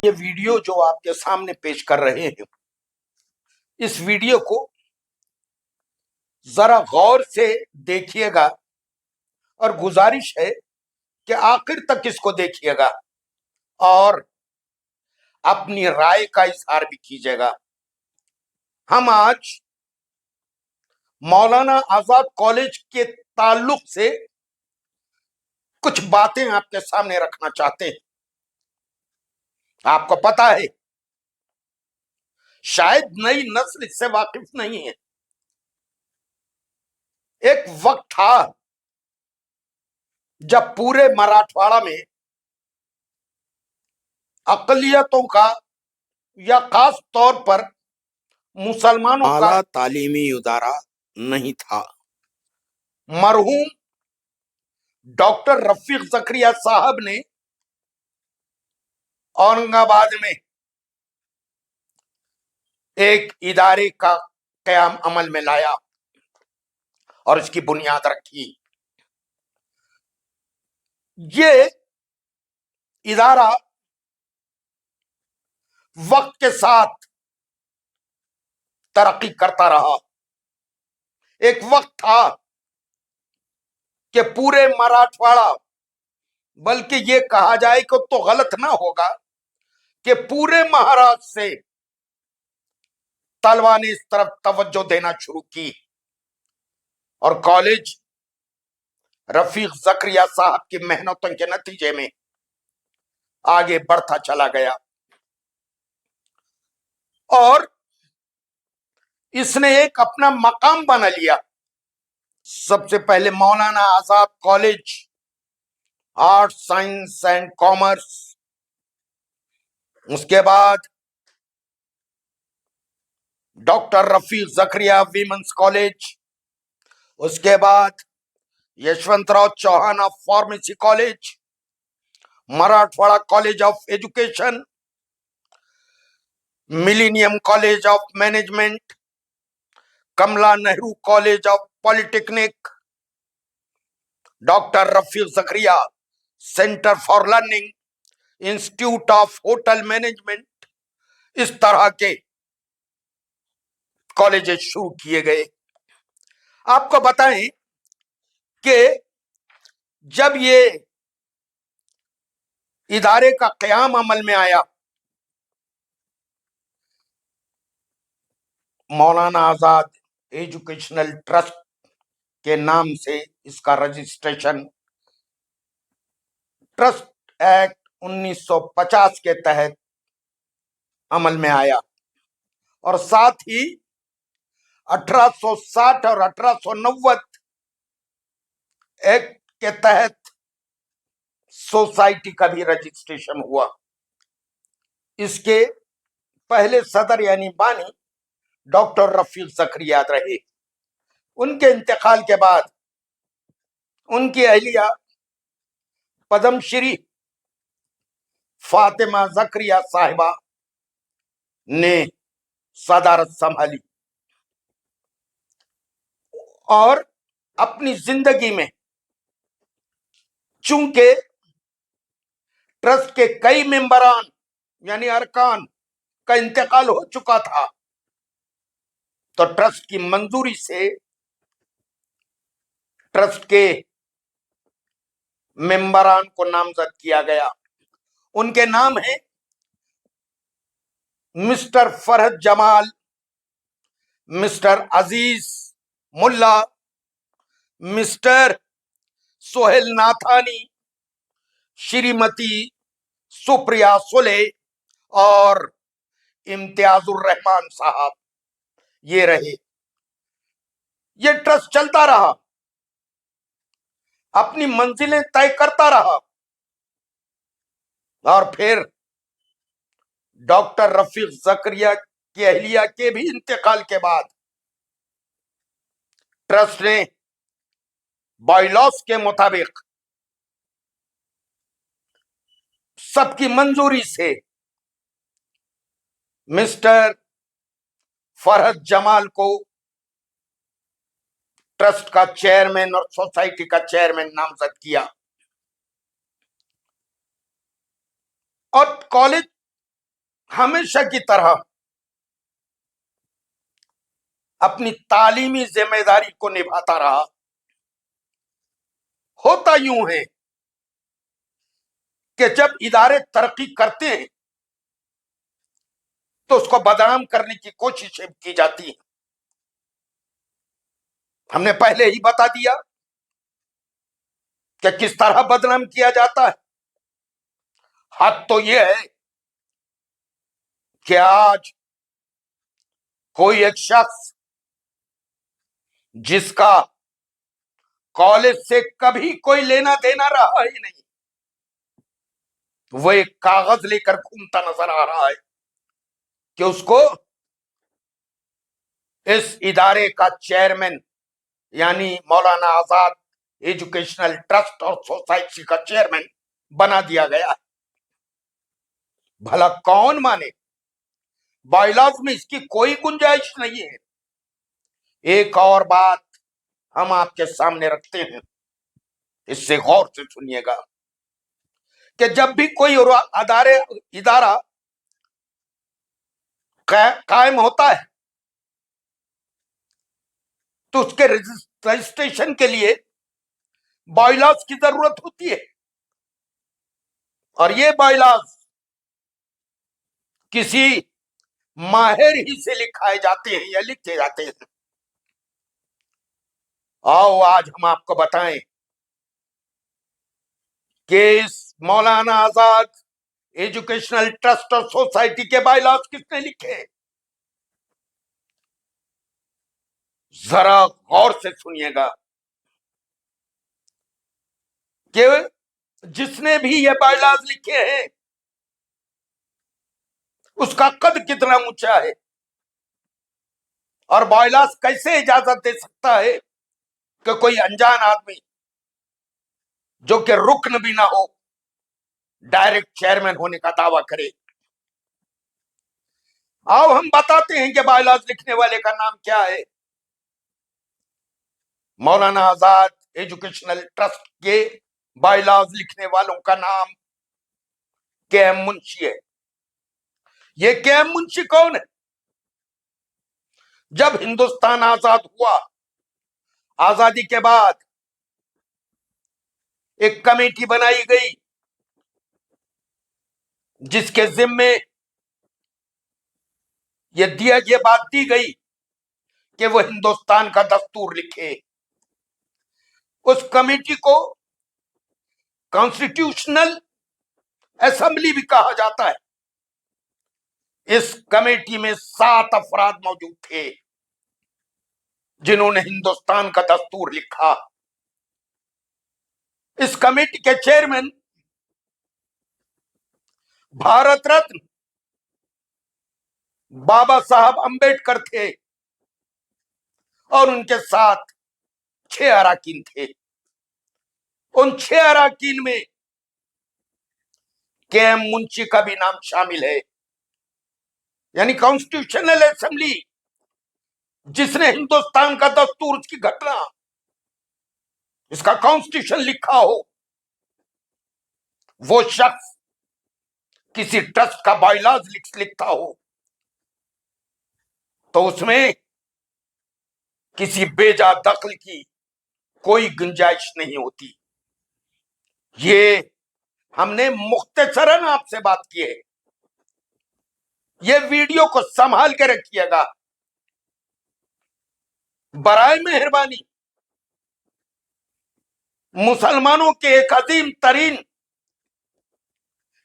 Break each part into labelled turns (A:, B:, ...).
A: یہ ویڈیو جو آپ کے سامنے پیش کر رہے ہیں، اس ویڈیو کو ذرا غور سے دیکھیے گا اور گزارش ہے کہ آخر تک اس کو دیکھیے گا اور اپنی رائے کا اظہار بھی کیجیے گا۔ ہم آج مولانا آزاد کالج کے تعلق سے کچھ باتیں آپ کے سامنے رکھنا چاہتے ہیں۔ آپ کو پتا ہے، شاید نئی نسل اس سے واقف نہیں ہے، ایک وقت تھا جب پورے مراٹھواڑہ میں اقلیتوں کا یا خاص طور پر مسلمانوں کا اعلیٰ تعلیمی ادارہ نہیں تھا۔ مرحوم ڈاکٹر رفیق زکریا صاحب نے اورنگ آباد میں ایک ادارے کا قیام عمل میں لایا اور اس کی بنیاد رکھی۔ یہ ادارہ وقت کے ساتھ ترقی کرتا رہا۔ ایک وقت تھا کہ پورے مراٹھواڑہ، بلکہ یہ کہا جائے کہ تو غلط نہ ہوگا کہ پورے مہاراشٹر سے طلبا نے اس طرف توجہ دینا شروع کی اور کالج رفیق زکریا صاحب کی محنتوں کے نتیجے میں آگے بڑھتا چلا گیا اور اس نے ایک اپنا مقام بنا لیا۔ سب سے پہلے Maulana Azad college art science and commerce, اس کے بعد doctor Rafiq Zakaria women's college, اس کے بعد Yashwant Rao Chavan of pharmacy college, Marathwada college of education, millennium college of management, Kamala Nehru college of polytechnic, doctor Rafiq Zakaria centre for learning, institute of hotel management, اس طرح کے کالجز شروع کیے گئے۔ آپ کو بتائیں کہ جب یہ ادارے کا قیام عمل میں آیا، مولانا آزاد ایجوکیشنل ٹرسٹ کے نام سے اس کا رجسٹریشن ٹرسٹ ایکٹ 1950 کے تحت عمل میں آیا اور ساتھ ہی 1860 اور 1890 ایکٹ کے تحت سوسائٹی کا بھی رجسٹریشن ہوا۔ اس کے پہلے صدر یعنی بانی ڈاکٹر رفیق زکریا رہے۔ ان کے انتقال کے بعد ان کی اہلیہ پدم شری فاطمہ زکریا صاحبہ نے صدارت سنبھالی اور اپنی زندگی میں چونکہ ٹرسٹ کے کئی ممبران یعنی ارکان کا انتقال ہو چکا تھا، تو ٹرسٹ کی منظوری سے ٹرسٹ کے ممبران کو نامزد کیا گیا۔ ان کے نام ہیں مسٹر فرحت جمال، مسٹر عزیز ملا، مسٹر سہیل ناتھانی، شریمتی سپریا سولے اور امتیاز الرحمان صاحب، یہ رہے۔ یہ ٹرسٹ چلتا رہا، اپنی منزلیں طے کرتا رہا اور پھر ڈاکٹر رفیق زکریا کی اہلیہ کے بھی انتقال کے بعد ٹرسٹ نے بائی لاس کے مطابق سب کی منظوری سے مسٹر فرحت جمال کو ٹرسٹ کا چیئرمین اور سوسائٹی کا چیئرمین نامزد کیا اور کالج ہمیشہ کی طرح اپنی تعلیمی ذمہ داری کو نبھاتا رہا. ہوتا یوں ہے کہ جب ادارے ترقی کرتے ہیں تو اس کو بدنام کرنے کی کوششیں کی جاتی ہیں. ہم نے پہلے ہی بتا دیا کہ کس طرح بدنام کیا جاتا ہے. حد تو یہ ہے کہ آج کوئی ایک شخص جس کا کالج سے کبھی کوئی لینا دینا رہا ہی نہیں، وہ ایک کاغذ لے کر گھومتا نظر آ رہا ہے کہ اس کو اس ادارے کا چیئرمین یعنی مولانا آزاد ایجوکیشنل ٹرسٹ اور سوسائٹی کا چیئرمین بنا دیا گیا ہے. بھلا کون مانے؟ بائی لاز میں اس کی کوئی گنجائش نہیں ہے. ایک اور بات ہم آپ کے سامنے رکھتے ہیں، اس سے غور سے سنیے گا کہ جب بھی کوئی ادارہ قائم ہوتا ہے تو اس کے رجسٹریشن کے لیے بائی لاز کی ضرورت ہوتی ہے، اور یہ بائی لاز کسی ماہر ہی سے لکھائے جاتے ہیں یا لکھے جاتے ہیں. آؤ آج ہم آپ کو بتائیں کہ اس مولانا آزاد ایجوکیشنل ٹرسٹ اور سوسائٹی کے بائی لاز کس نے لکھے. ذرا غور سے سنیے گا کہ جس نے بھی یہ بائی لاز لکھے ہیں اس کا قد کتنا اونچا ہے، اور بائی لاز کیسے اجازت دے سکتا ہے کہ کوئی انجان آدمی جو کہ رکن بھی نہ ہو ڈائریکٹ چیئرمین ہونے کا دعویٰ کرے. آؤ ہم بتاتے ہیں کہ بائی لاز لکھنے والے کا نام کیا ہے. مولانا آزاد ایجوکیشنل ٹرسٹ کے بائی لاز لکھنے والوں کا نام کے ایم منشی ہے. یہ کے ایم منشی کون ہے؟ جب ہندوستان آزاد ہوا، آزادی کے بعد ایک کمیٹی بنائی گئی جس کے ذمے یہ بات دی گئی کہ وہ ہندوستان کا دستور لکھے. اس کمیٹی کو کانسٹیٹیوشنل اسمبلی بھی کہا جاتا ہے. اس کمیٹی میں 7 افراد موجود تھے جنہوں نے ہندوستان کا دستور لکھا. اس کمیٹی کے چیئرمین بھارت رتن بابا صاحب امبیڈکر تھے، اور ان کے ساتھ 6 اراکین تھے. ان 6 اراکین میں کے ایم منشی کا بھی نام شامل ہے. یعنی کانسٹیٹیوشنل اسمبلی جس نے ہندوستان کا دستور، اس کی گھٹنا، اس کا کانسٹیٹیوشن لکھا ہو، وہ شخص کسی ٹرسٹ کا بائی لاز لکھتا ہو تو اس میں کسی بے جا دخل کی کوئی گنجائش نہیں ہوتی. یہ ہم نے مختصراً آپ سے بات کی ہے. یہ ویڈیو کو سنبھال کے رکھیے گا برائے مہربانی. مسلمانوں کے ایک عظیم ترین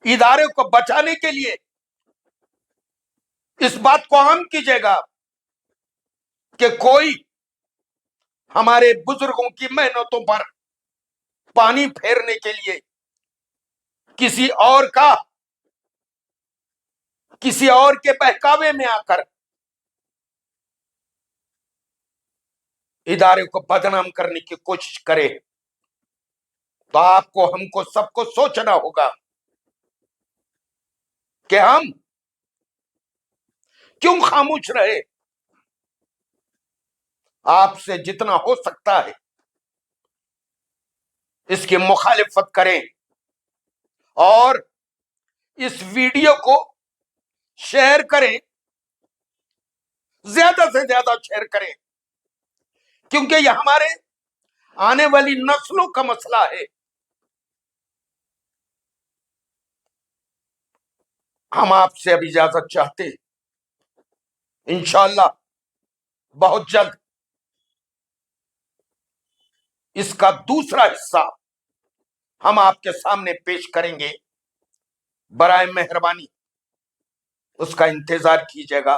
A: ادارے کو بچانے کے لیے اس بات کو عام کیجیے گا کہ کوئی ہمارے بزرگوں کی محنتوں پر پانی پھیرنے کے لیے کسی اور کے بہکاوے میں آ کر ادارے کو بدنام کرنے کی کوشش کرے تو آپ کو، ہم کو، سب کو سوچنا ہوگا کہ ہم کیوں خاموش رہے. آپ سے جتنا ہو سکتا ہے اس کی مخالفت کریں اور اس ویڈیو کو شیئر کریں, زیادہ سے زیادہ شیئر کریں, کیونکہ یہ ہمارے آنے والی نسلوں کا مسئلہ ہے. ہم آپ سے اب اجازت چاہتے ہیں. انشاءاللہ بہت جلد اس کا دوسرا حصہ ہم آپ کے سامنے پیش کریں گے. برائے مہربانی اس کا انتظار کیجیے گا.